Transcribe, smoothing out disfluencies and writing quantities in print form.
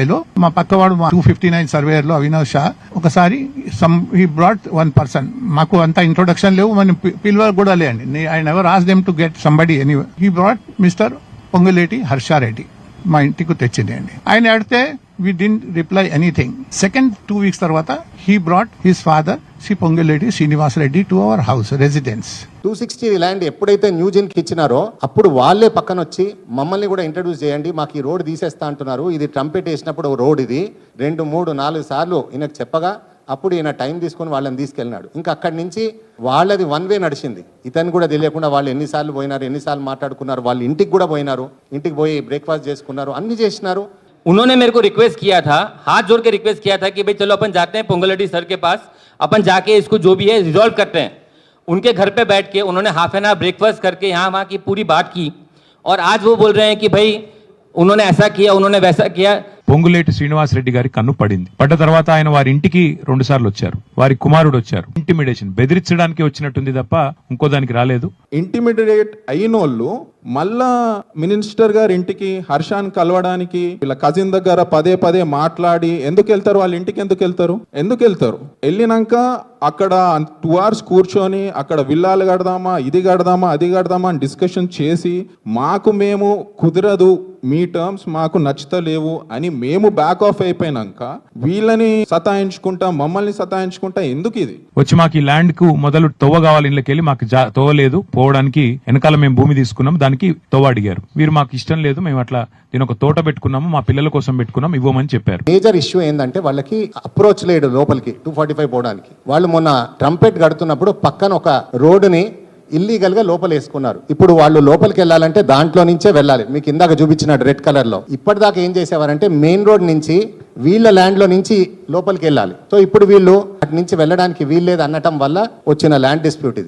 లో మా పక్కవాడు 259 సర్వేయర్ లో అవినాష్ షా ఒకసారి హీ బ్రాట్ 1 పర్సన్. మాకు అంత ఇంట్రొడక్షన్ లేవు, మనం పిల్వ కూడా లేండి. I never asked them to get somebody anyway. He brought mister Ponguleti Harsha Reddy మా ఇంటికి తెచ్చిందండి. ఆయన అడిగితే we didn't reply anything. Second 2 weeks తర్వాత he brought his father Shri Ponguleti Srinivas Reddy to our house residence. 260 land ఎప్పుడైతే న్యూజిన్ కి ఇచ్చినారో అప్పుడు వాళ్ళే పక్కన వచ్చి మమ్మల్ని కూడా ఇంట్రడ్యూస్ చేయండి, మాకు ఈ రోడ్ తీసేస్తా అంటున్నారు, ఇది ట్రంపెట్ వేసినప్పుడు రోడ్ ఇది 2, 3, 4 సార్లు ఈయనకు చెప్పగా అప్పుడు ఈయన టైం తీసుకొని వాళ్ళని తీసుకెళ్ళినాడు. ఇంకా అక్కడి నుంచి వాళ్ళది 1 వే నడిచింది. ఇతను కూడా తెలియకుండా వాళ్ళు ఎన్నిసార్లు పోయినారు, ఎన్నిసార్లు మాట్లాడుకున్నారు, వాళ్ళు ఇంటికి కూడా పోయినారు, ఇంటికి పోయి బ్రేక్ఫాస్ట్ చేసుకున్నారు, అన్ని చేసినారు. उन्होंने मेरे को रिक्वेस्ट किया था, हाथ जोड़ के रिक्वेस्ट किया था कि भाई चलो अपन जाते हैं पोंगुलेटी सर के पास, अपन जाके इसको जो भी है रिजॉल्व करते हैं. उनके घर पे बैठ के उन्होंने हाफ एन आवर ब्रेकफास्ट करके यहाँ वहाँ की पूरी बात की. और आज वो बोल रहे हैं कि भाई उन्होंने ऐसा किया, उन्होंने वैसा किया. పొంగులేటి శ్రీనివాస్ రెడ్డి గారి కన్ను పడింది. పడ్డ తర్వాత ఆయన వారి ఇంటికి 2 సార్లు వచ్చారు. వారి కుమారుడు వచ్చారు. ఇంటిమిడేషన్ బెదిరించడానికి వచ్చినట్టుంది తప్ప ఇంకో దానికి రాలేదు. ఇంటిమిడేట్ అయినోళ్ళు మళ్ళా మినిస్టర్ గారి ఇంటికి హర్షాన్ కలవడానికి వీళ్ళ కజిన్ దగ్గర పదే మాట్లాడి ఎందుకు వెళ్తారు, వాళ్ళ ఇంటికి ఎందుకు వెళ్తారు. వెళ్ళినాక అక్కడ 2 hours కూర్చొని అక్కడ విల్లాలు కడదామా, ఇది కడదామా, అది కడదామా అని డిస్కషన్ చేసి మేము కుదరదు, మీ టర్మ్స్ మాకు నచ్చుతలేవు అని మేము బ్యాక్ ఆఫ్ అయిపోయినాక వీళ్ళని సతాయించుకుంటా, మమ్మల్ని సతాయించుకుంటా ఎందుకు ఇది వచ్చి మాకు ఈ ల్యాండ్ కు మొదలు తోవ కావాలి, ఇళ్ళకెళ్ళి మాకు తోవలేదు, పోవడానికి వెనకాల మేము భూమి తీసుకున్నాం, దానికి తోవ అడిగారు. వీరు మాకు ఇష్టం లేదు, మేము అట్లా దీని ఒక తోట పెట్టుకున్నాము, మా పిల్లల కోసం పెట్టుకున్నాం, ఇవ్వమని చెప్పారు. మేజర్ ఇష్యూ ఏంటంటే వాళ్ళకి అప్రోచ్ లేడు లోపలికి 245 పోవడానికి. వాళ్ళు మొన్న ట్రంపెట్ కడుతున్నప్పుడు పక్కన ఒక రోడ్డుని ఇల్లీగల్ గా లోపల వేసుకున్నారు. ఇప్పుడు వాళ్ళు లోపలికి వెళ్ళాలంటే దాంట్లో నుంచే వెళ్ళాలి. మీకు ఇందాక చూపించిన రెడ్ కలర్ లో ఇప్పటిదాకా ఏం చేసేవారంటే మెయిన్ రోడ్ నుంచి వీళ్ళ ల్యాండ్ లో నుంచి లోపలికి వెళ్ళాలి. సో ఇప్పుడు వీళ్ళు అటు నుంచి వెళ్ళడానికి వీల్లేదు అనటం వల్ల వచ్చిన ల్యాండ్ డిస్ప్యూట్ ఇది.